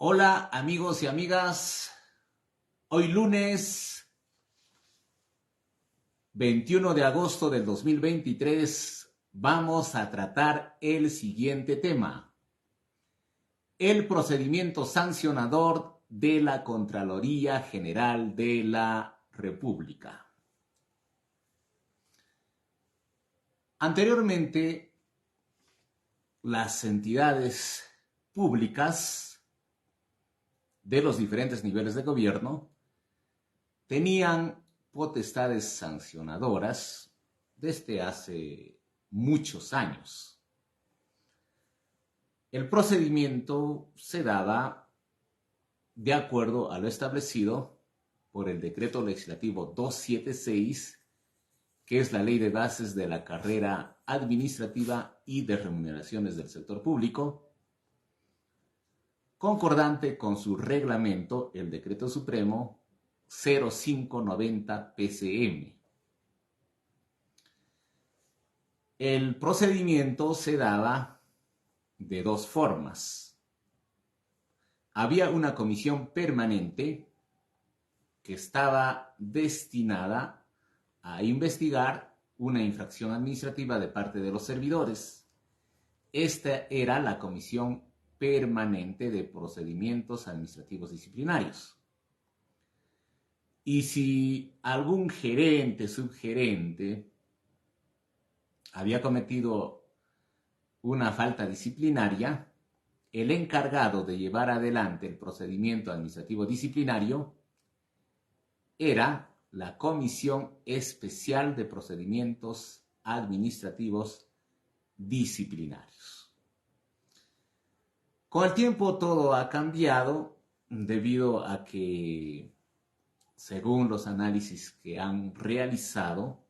Hola amigos y amigas, hoy lunes 21 de agosto del 2023 vamos a tratar el siguiente tema: el procedimiento sancionador de la Contraloría General de la República. Anteriormente, las entidades públicas de los diferentes niveles de gobierno tenían potestades sancionadoras desde hace muchos años. El procedimiento se daba de acuerdo a lo establecido por el Decreto Legislativo 276, que es la Ley de Bases de la Carrera Administrativa y de Remuneraciones del Sector Público, concordante con su reglamento, el Decreto Supremo 0590 PCM. El procedimiento se daba de dos formas. Había una comisión permanente que estaba destinada a investigar una infracción administrativa de parte de los servidores. Esta era la Comisión Permanente de Procedimientos Administrativos Disciplinarios. Y si algún gerente, subgerente, había cometido una falta disciplinaria, el encargado de llevar adelante el procedimiento administrativo disciplinario era la Comisión Especial de Procedimientos Administrativos Disciplinarios. Con el tiempo todo ha cambiado debido a que, según los análisis que han realizado,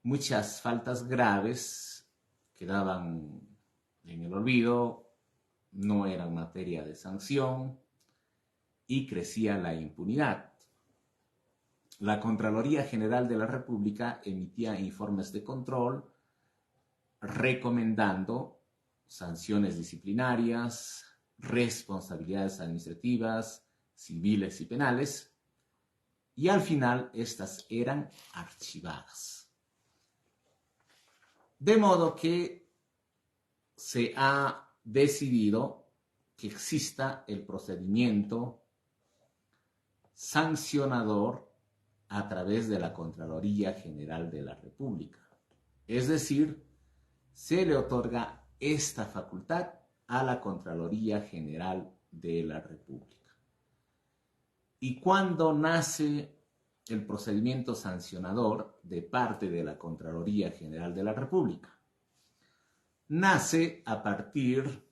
muchas faltas graves quedaban en el olvido, no eran materia de sanción y crecía la impunidad. La Contraloría General de la República emitía informes de control recomendando sanciones disciplinarias, responsabilidades administrativas, civiles y penales, y al final estas eran archivadas. De modo que se ha decidido que exista el procedimiento sancionador a través de la Contraloría General de la República. Es decir, se le otorga esta facultad a la Contraloría General de la República. ¿Y cuándo nace el procedimiento sancionador de parte de la Contraloría General de la República? Nace a partir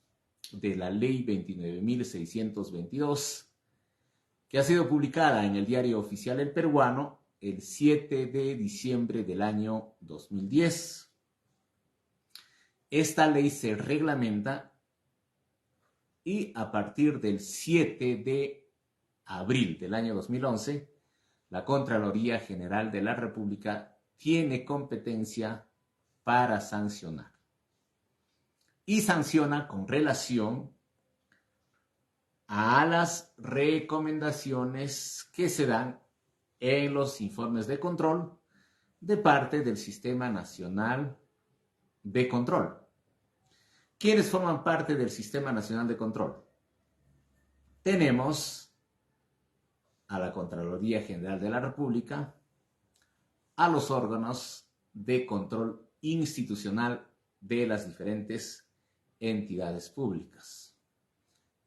de la Ley 29.622, que ha sido publicada en el Diario Oficial El Peruano el 7 de diciembre del año 2010. Esta ley se reglamenta y a partir del 7 de abril del año 2011, la Contraloría General de la República tiene competencia para sancionar. Y sanciona con relación a las recomendaciones que se dan en los informes de control de parte del Sistema Nacional de Control. ¿Quiénes forman parte del Sistema Nacional de Control? Tenemos a la Contraloría General de la República, a los órganos de control institucional de las diferentes entidades públicas.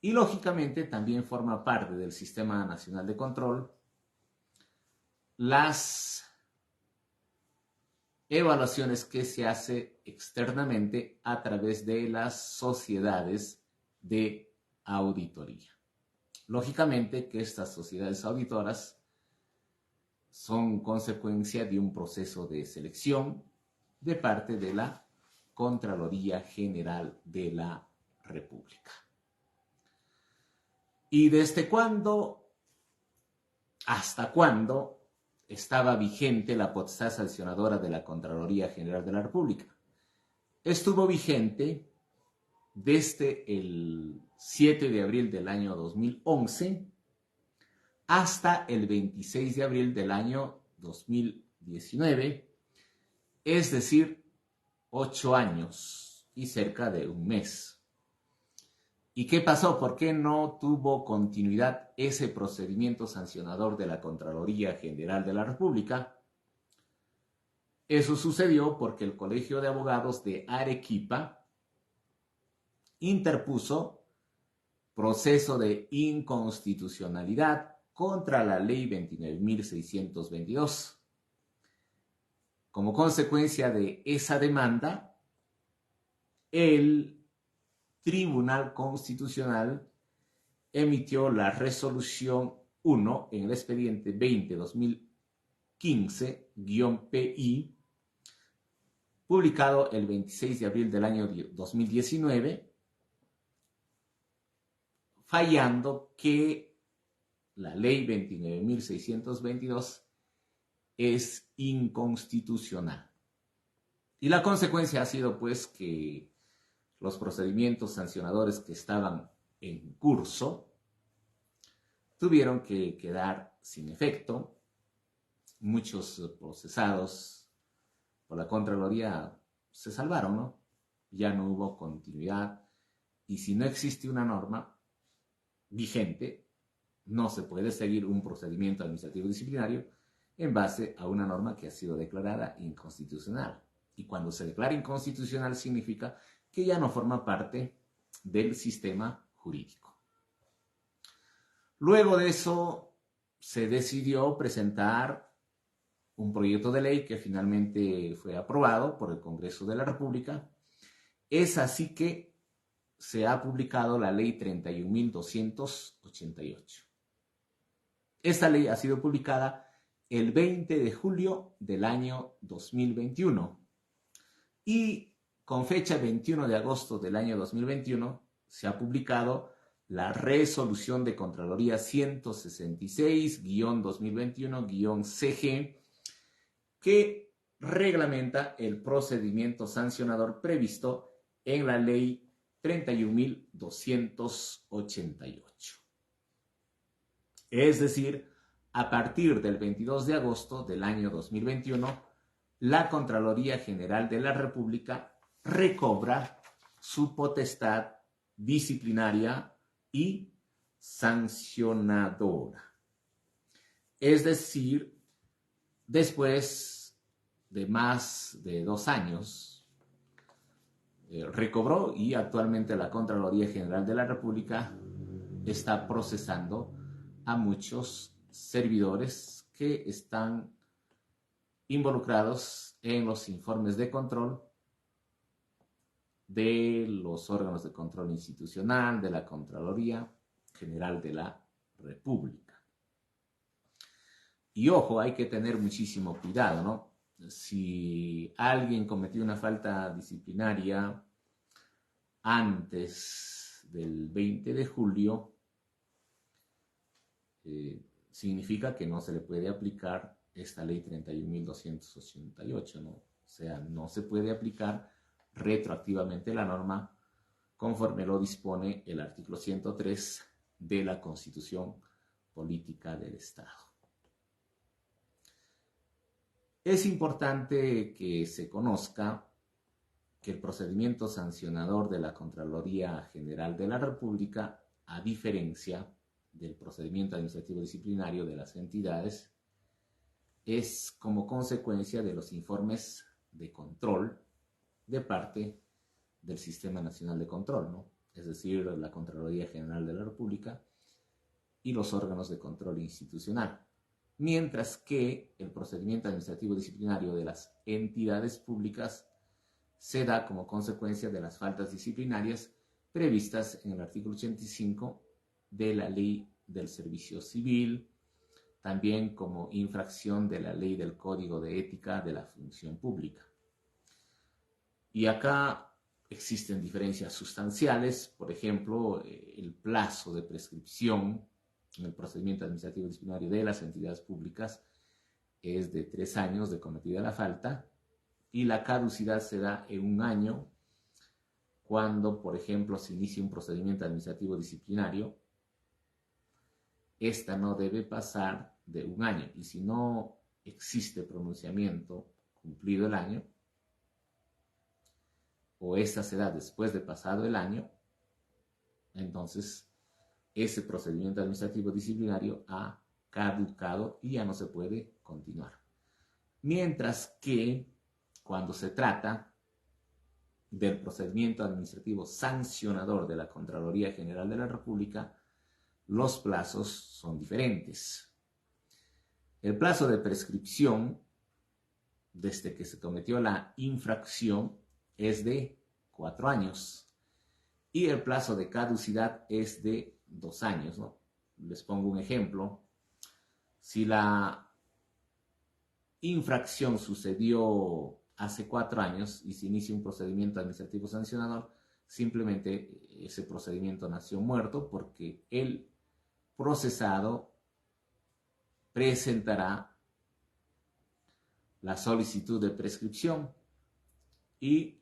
Y lógicamente también forma parte del Sistema Nacional de Control las evaluaciones que se hace externamente a través de las sociedades de auditoría. Lógicamente que estas sociedades auditoras son consecuencia de un proceso de selección de parte de la Contraloría General de la República. ¿Y desde cuándo hasta cuándo estaba vigente la potestad sancionadora de la Contraloría General de la República? Estuvo vigente desde el 7 de abril del año 2011 hasta el 26 de abril del año 2019, es decir, 8 años y cerca de un mes. ¿Y qué pasó? ¿Por qué no tuvo continuidad ese procedimiento sancionador de la Contraloría General de la República? Eso sucedió porque el Colegio de Abogados de Arequipa interpuso proceso de inconstitucionalidad contra la Ley 29.622. Como consecuencia de esa demanda, el Tribunal Constitucional emitió la resolución 1 en el expediente 20-2015-PI, publicado el 26 de abril del año 2019, fallando que la ley 29.622 es inconstitucional. Y la consecuencia ha sido pues que los procedimientos sancionadores que estaban en curso tuvieron que quedar sin efecto. Muchos procesados por la Contraloría se salvaron, ¿no? Ya no hubo continuidad, y si no existe una norma vigente, no se puede seguir un procedimiento administrativo disciplinario en base a una norma que ha sido declarada inconstitucional. Y cuando se declara inconstitucional significa que ya no forma parte del sistema jurídico. Luego de eso se decidió presentar un proyecto de ley que finalmente fue aprobado por el Congreso de la República. Es así que se ha publicado la ley 31.288. Esta ley ha sido publicada el 20 de julio del año 2021 y con fecha 21 de agosto del año 2021 se ha publicado la resolución de Contraloría 166-2021-CG, que reglamenta el procedimiento sancionador previsto en la ley 31.288. Es decir, a partir del 22 de agosto del año 2021, la Contraloría General de la República recobra su potestad disciplinaria y sancionadora. Es decir, después de más de 2 años, recobró, y actualmente la Contraloría General de la República está procesando a muchos servidores que están involucrados en los informes de control de los órganos de control institucional, de la Contraloría General de la República. Y ojo, hay que tener muchísimo cuidado, ¿no? Si alguien cometió una falta disciplinaria antes del 20 de julio, significa que no se le puede aplicar esta ley 31.288, ¿no? O sea, no se puede aplicar retroactivamente la norma conforme lo dispone el artículo 103 de la Constitución Política del Estado. Es importante que se conozca que el procedimiento sancionador de la Contraloría General de la República, a diferencia del procedimiento administrativo disciplinario de las entidades, es como consecuencia de los informes de control de parte del Sistema Nacional de Control, ¿no? Es decir, la Contraloría General de la República y los órganos de control institucional. Mientras que el procedimiento administrativo disciplinario de las entidades públicas se da como consecuencia de las faltas disciplinarias previstas en el artículo 85 de la Ley del Servicio Civil, también como infracción de la Ley del Código de Ética de la Función Pública. Y acá existen diferencias sustanciales. Por ejemplo, el plazo de prescripción en el procedimiento administrativo disciplinario de las entidades públicas es de 3 años de cometida la falta, y la caducidad se da en 1 año cuando, por ejemplo, se inicia un procedimiento administrativo disciplinario, esta no debe pasar de 1 año. Y si no existe pronunciamiento cumplido el año, o esta se da después de pasado el año, entonces ese procedimiento administrativo disciplinario ha caducado y ya no se puede continuar. Mientras que cuando se trata del procedimiento administrativo sancionador de la Contraloría General de la República, los plazos son diferentes. El plazo de prescripción, desde que se cometió la infracción, es de 4 años y el plazo de caducidad es de 2 años, ¿no? Les pongo un ejemplo. Si la infracción sucedió hace 4 años y se inicia un procedimiento administrativo sancionador, simplemente ese procedimiento nació muerto porque el procesado presentará la solicitud de prescripción y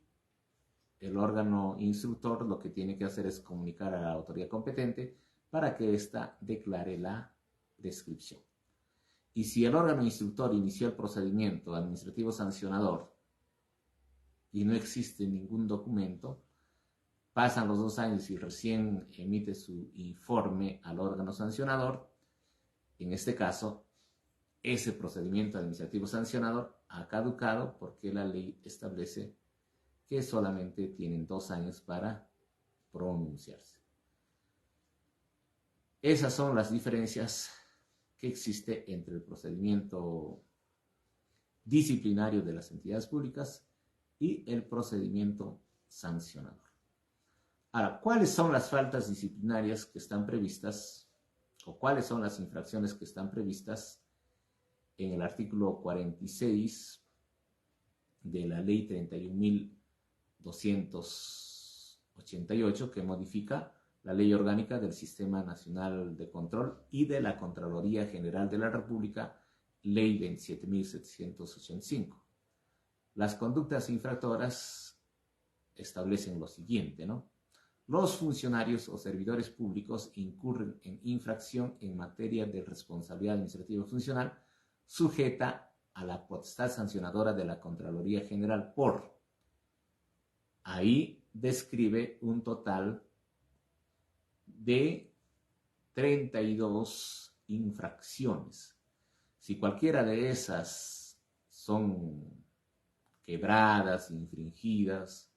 el órgano instructor lo que tiene que hacer es comunicar a la autoridad competente para que ésta declare la prescripción. Y si el órgano instructor inició el procedimiento administrativo sancionador y no existe ningún documento, pasan los 2 años y recién emite su informe al órgano sancionador, en este caso, ese procedimiento administrativo sancionador ha caducado porque la ley establece que solamente tienen 2 años para pronunciarse. Esas son las diferencias que existe entre el procedimiento disciplinario de las entidades públicas y el procedimiento sancionador. Ahora, ¿cuáles son las faltas disciplinarias que están previstas o cuáles son las infracciones que están previstas en el artículo 46 de la ley 31.288 que modifica la Ley Orgánica del Sistema Nacional de Control y de la Contraloría General de la República, Ley 27.785? Las conductas infractoras establecen lo siguiente, ¿no? Los funcionarios o servidores públicos incurren en infracción en materia de responsabilidad administrativa funcional sujeta a la potestad sancionadora de la Contraloría General por. Ahí describe un total de 32 infracciones. Si cualquiera de esas son quebradas, infringidas,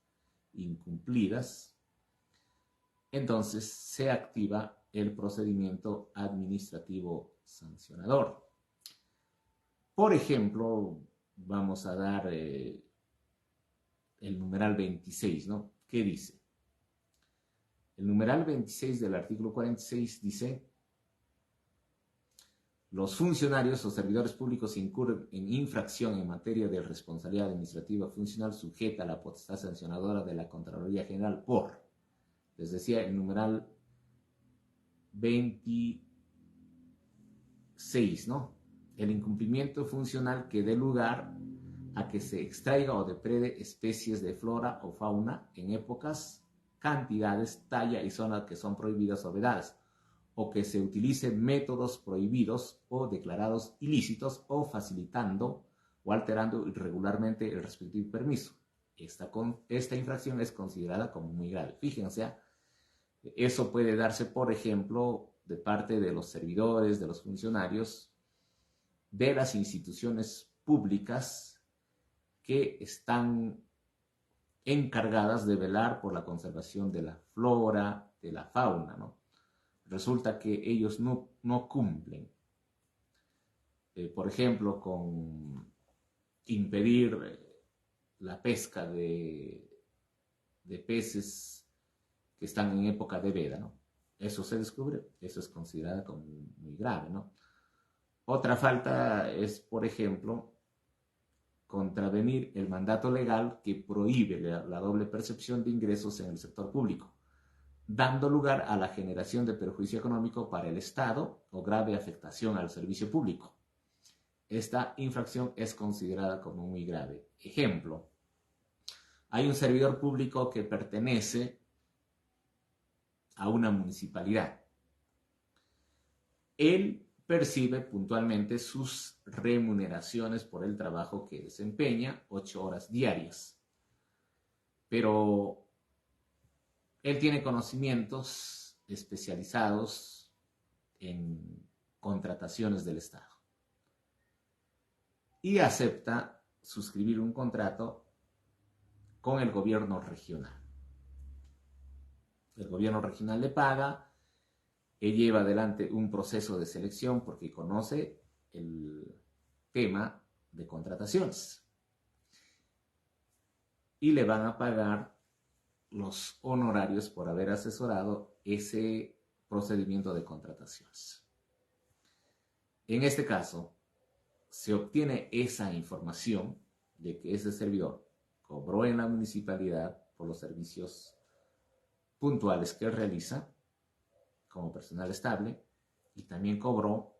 incumplidas, entonces se activa el procedimiento administrativo sancionador. Por ejemplo, vamos a dar el numeral 26, ¿no? ¿Qué dice? El numeral 26 del artículo 46 dice: los funcionarios o servidores públicos incurren en infracción en materia de responsabilidad administrativa funcional sujeta a la potestad sancionadora de la Contraloría General por. Les decía el numeral 26, ¿no? El incumplimiento funcional que dé lugar a que se extraiga o deprede especies de flora o fauna en épocas, cantidades, talla y zona que son prohibidas o vedadas, o que se utilicen métodos prohibidos o declarados ilícitos o facilitando o alterando irregularmente el respectivo permiso. Esta infracción es considerada como muy grave. Fíjense, eso puede darse, por ejemplo, de parte de los servidores, de los funcionarios, de las instituciones públicas que están encargadas de velar por la conservación de la flora, de la fauna, ¿no? Resulta que ellos no cumplen, por ejemplo, con impedir la pesca de peces que están en época de veda, ¿no? Eso se descubre, eso es considerado como muy grave, ¿no? Otra falta es, por ejemplo, contravenir el mandato legal que prohíbe la doble percepción de ingresos en el sector público, dando lugar a la generación de perjuicio económico para el Estado o grave afectación al servicio público. Esta infracción es considerada como muy grave. Ejemplo, Hay un servidor público que pertenece a una municipalidad. Él percibe puntualmente sus remuneraciones por el trabajo que desempeña, 8 horas diarias. Pero él tiene conocimientos especializados en contrataciones del Estado y acepta suscribir un contrato con el gobierno regional. El gobierno regional le paga, él lleva adelante un proceso de selección porque conoce el tema de contrataciones y le van a pagar los honorarios por haber asesorado ese procedimiento de contrataciones. En este caso, se obtiene esa información de que ese servidor cobró en la municipalidad por los servicios puntuales que realiza como personal estable y también cobró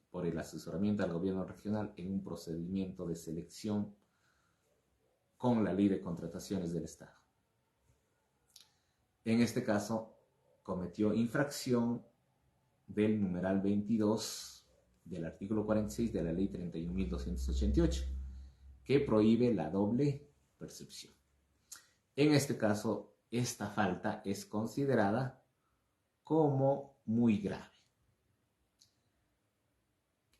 por el asesoramiento al gobierno regional en un procedimiento de selección con la ley de contrataciones del Estado. En este caso, cometió infracción del numeral 22 del artículo 46 de la ley 31.288, que prohíbe la doble percepción. En este caso, esta falta es considerada como muy grave.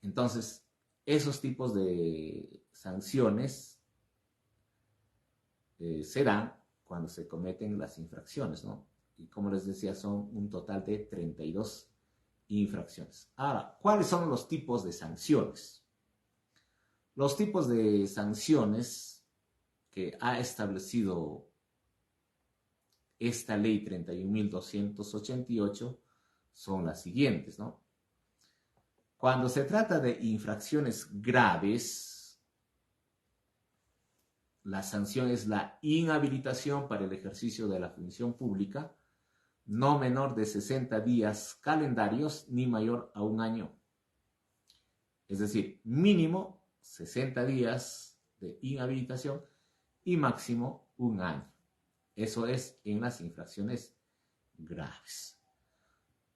Entonces, esos tipos de sanciones se dan cuando se cometen las infracciones, ¿no? Y como les decía, son un total de 32 infracciones. Ahora, ¿cuáles son los tipos de sanciones? Los tipos de sanciones que ha establecido esta ley 31.288 son las siguientes, ¿no? Cuando se trata de infracciones graves, la sanción es la inhabilitación para el ejercicio de la función pública, no menor de 60 días calendarios ni mayor a un año. Es decir, mínimo 60 días de inhabilitación y máximo un año. Eso es en las infracciones graves.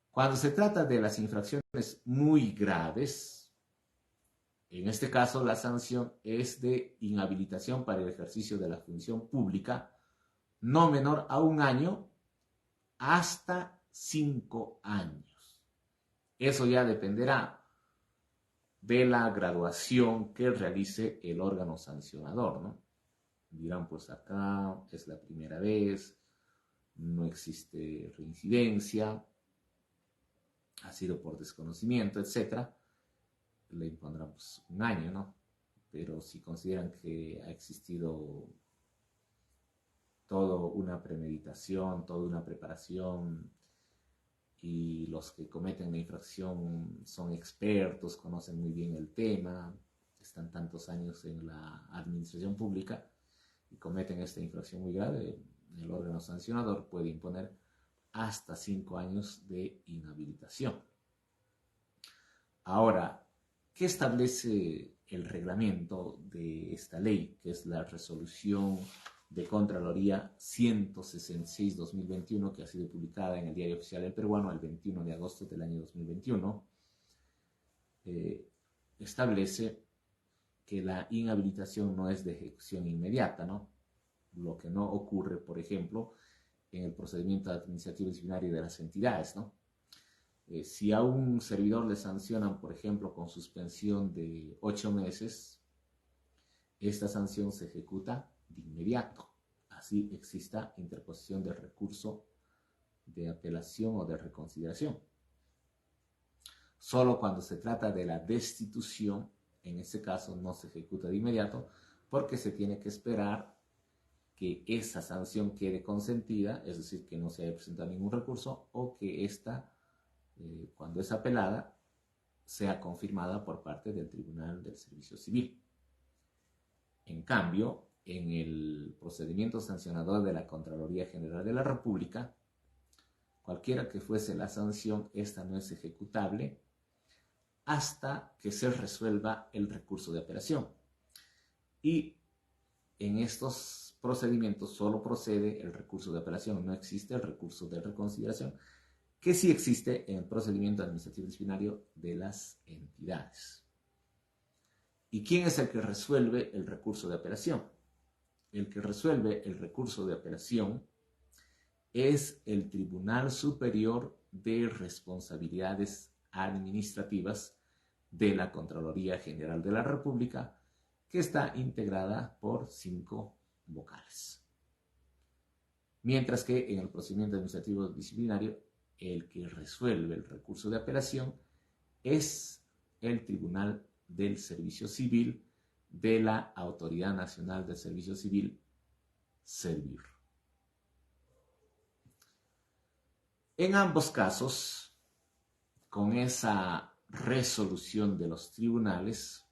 Cuando se trata de las infracciones muy graves, en este caso la sanción es de inhabilitación para el ejercicio de la función pública, no menor a un año hasta 5 años. Eso ya dependerá de la graduación que realice el órgano sancionador, ¿no? Dirán, pues acá es la primera vez, no existe reincidencia, ha sido por desconocimiento, etc. Le impondrán pues, un año, ¿no? Pero si consideran que ha existido toda una premeditación, toda una preparación, y los que cometen la infracción son expertos, conocen muy bien el tema, están tantos años en la administración pública y cometen esta infracción muy grave, el órgano sancionador puede imponer hasta 5 años de inhabilitación. Ahora, ¿qué establece el reglamento de esta ley, que es la resolución de Contraloría 166-2021, que ha sido publicada en el Diario Oficial del Peruano el 21 de agosto del año 2021? Establece que la inhabilitación no es de ejecución inmediata, ¿no? Lo que no ocurre, por ejemplo, en el procedimiento administrativo disciplinario de las entidades, ¿no? Si a un servidor le sancionan, por ejemplo, con suspensión de 8 meses, esta sanción se ejecuta de inmediato. Así exista interposición de recurso de apelación o de reconsideración. Solo cuando se trata de la destitución, en ese caso no se ejecuta de inmediato, porque se tiene que esperar que esa sanción quede consentida, es decir, que no se haya presentado ningún recurso, o que esta, cuando es apelada, sea confirmada por parte del Tribunal del Servicio Civil. En cambio, en el procedimiento sancionador de la Contraloría General de la República, cualquiera que fuese la sanción, esta no es ejecutable hasta que se resuelva el recurso de apelación. Y en estos procedimiento solo procede el recurso de apelación, no existe el recurso de reconsideración, que sí existe en el procedimiento administrativo disciplinario de las entidades. ¿Y quién es el que resuelve el recurso de apelación? El que resuelve el recurso de apelación es el Tribunal Superior de Responsabilidades Administrativas de la Contraloría General de la República, que está integrada por 5 vocales. Mientras que en el procedimiento administrativo disciplinario, el que resuelve el recurso de apelación es el Tribunal del Servicio Civil de la Autoridad Nacional del Servicio Civil, Servir. En ambos casos, con esa resolución de los tribunales,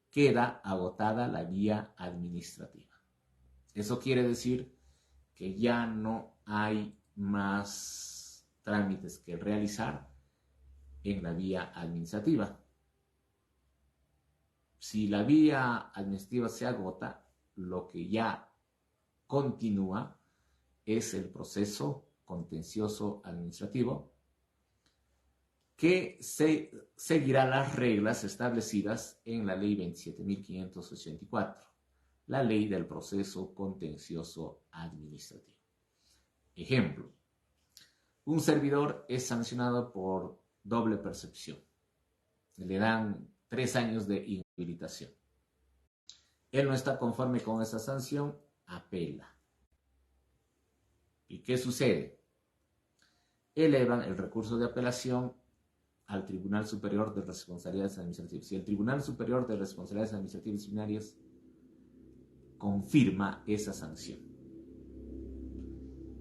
queda agotada la vía administrativa. Eso quiere decir que ya no hay más trámites que realizar en la vía administrativa. Si la vía administrativa se agota, lo que ya continúa es el proceso contencioso administrativo, que seguirá las reglas establecidas en la Ley 27.584, la Ley del Proceso Contencioso Administrativo. Ejemplo, un servidor es sancionado por doble percepción. Le dan 3 años de inhabilitación. Él no está conforme con esa sanción, apela. ¿Y qué sucede? Elevan el recurso de apelación al Tribunal Superior de Responsabilidades Administrativas. Si el Tribunal Superior de Responsabilidades Administrativas Disciplinarias confirma esa sanción,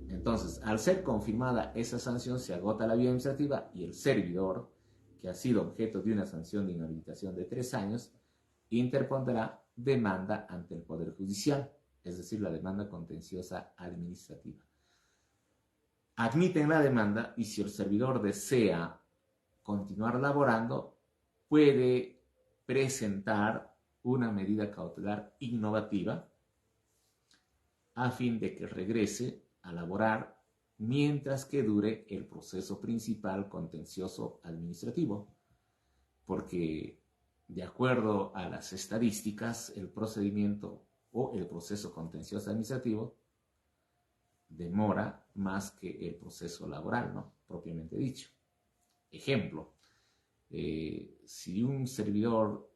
entonces, al ser confirmada esa sanción, se agota la vía administrativa y el servidor, que ha sido objeto de una sanción de inhabilitación de 3 años, interpondrá demanda ante el Poder Judicial, es decir, la demanda contenciosa administrativa. Admiten la demanda y si el servidor desea continuar laborando, puede presentar una medida cautelar innovativa a fin de que regrese a laborar mientras que dure el proceso principal contencioso administrativo, porque de acuerdo a las estadísticas, el procedimiento o el proceso contencioso administrativo demora más que el proceso laboral, ¿no? Propiamente dicho. Ejemplo, si un servidor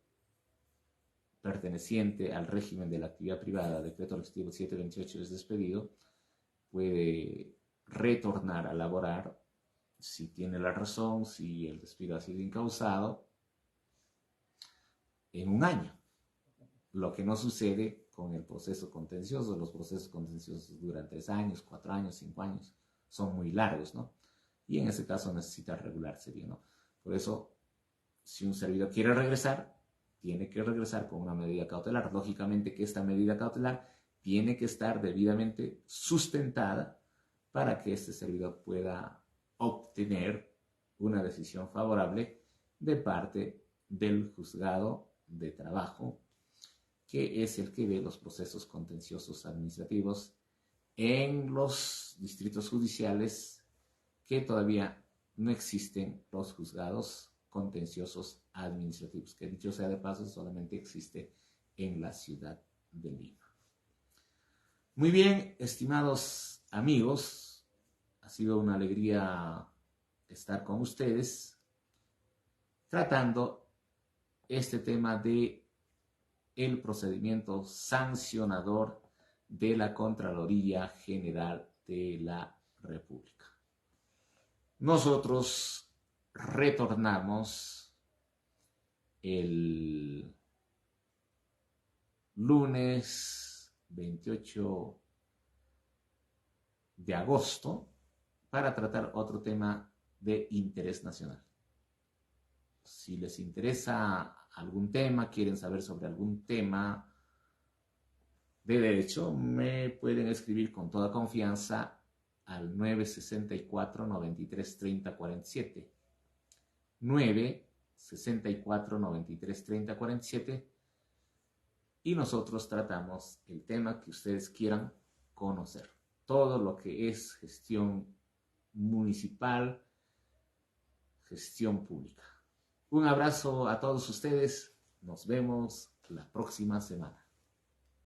perteneciente al régimen de la actividad privada, decreto legislativo 728, es despedido, puede retornar a laborar si tiene la razón, si el despido ha sido incausado, en 1 año. Lo que no sucede con el proceso contencioso. Los procesos contenciosos duran 3 años, 4 años, 5 años. Son muy largos, ¿no? Y en ese caso necesita regularse bien, ¿no? Por eso, si un servidor quiere regresar, tiene que regresar con una medida cautelar. Lógicamente que esta medida cautelar tiene que estar debidamente sustentada para que este servidor pueda obtener una decisión favorable de parte del juzgado de trabajo, que es el que ve los procesos contenciosos administrativos en los distritos judiciales que todavía no existen los juzgados contenciosos administrativos, que dicho sea de paso solamente existe en la ciudad de Lima. Muy bien, estimados amigos, ha sido una alegría estar con ustedes tratando este tema de el procedimiento sancionador de la Contraloría General de la República. Nosotros retornamos el lunes 28 de agosto para tratar otro tema de interés nacional. Si les interesa algún tema, quieren saber sobre algún tema de derecho, me pueden escribir con toda confianza al 964 93 30 47. 964 93 30 47 y nosotros tratamos el tema que ustedes quieran conocer. Todo lo que es gestión municipal, gestión pública. Un abrazo a todos ustedes. Nos vemos la próxima semana.